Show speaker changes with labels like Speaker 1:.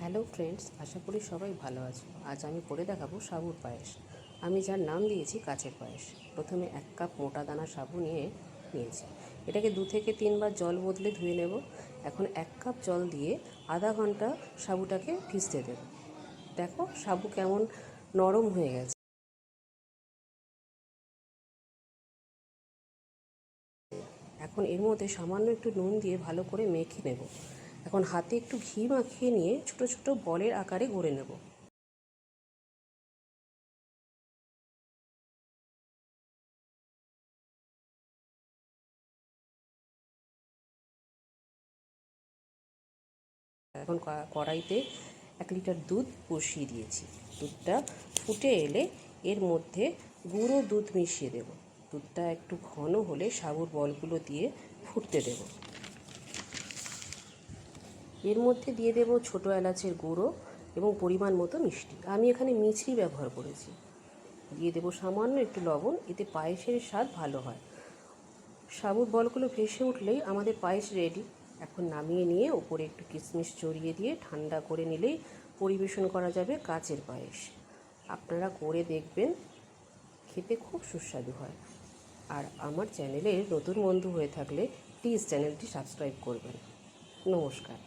Speaker 1: Hello friends, আশা করি সবাই ভালো আছো। আজ আমি করে দেখাবো সাবুর পায়েস। আমি যার নাম দিয়েছি কাচের পায়েস। প্রথমে 1 কাপ মোটা দানা সাবু নিয়েছি। এটাকে 2 থেকে 3 বার জল বদলে ধুয়ে নেব। এখন 1 কাপ জল দিয়ে আধা ঘন্টা সাবুটাকে ভিজতে দেব। দেখো সাবু কেমন নরম হয়ে গেছে। এখন এর মধ্যে সামান্য একটু নুন দিয়ে ভালো করে মেখে নেব। এখন হাতে একটু ঘি মাখিয়ে নিয়ে ছোট ছোট বলের আকারে গড়ে নেব। এখন কড়াইতে 1 লিটার দুধ বসিয়ে দিয়েছি। দুধটা ফুটে এলে এর মধ্যে গুঁড়ো দুধ মিশিয়ে দেব। দুধটা একটু ঘন হলে সাবুর বলগুলো দিয়ে ফুটতে দেব। এর মধ্যে দিয়ে দেব ছোটো এলাচের গুঁড়ো এবং পরিমাণ মতো মিষ্টি। আমি এখানে মিছরি ব্যবহার করেছি। দিয়ে দেব সামান্য একটু লবণ, এতে পায়েসের স্বাদ ভালো হয়। সাবুর বলগুলো ভেসে উঠলেই আমাদের পায়েস রেডি। এখন নামিয়ে নিয়ে ওপরে একটু কিশমিশ ছড়িয়ে দিয়ে ঠান্ডা করে নিলেই পরিবেশন করা যাবে কাচের পায়েস। আপনারা করে দেখবেন, খেতে খুব সুস্বাদু হয়। আর আমার চ্যানেলের নতুন বন্ধু হয়ে থাকলে প্লিজ চ্যানেলটি সাবস্ক্রাইব করবেন। নমস্কার।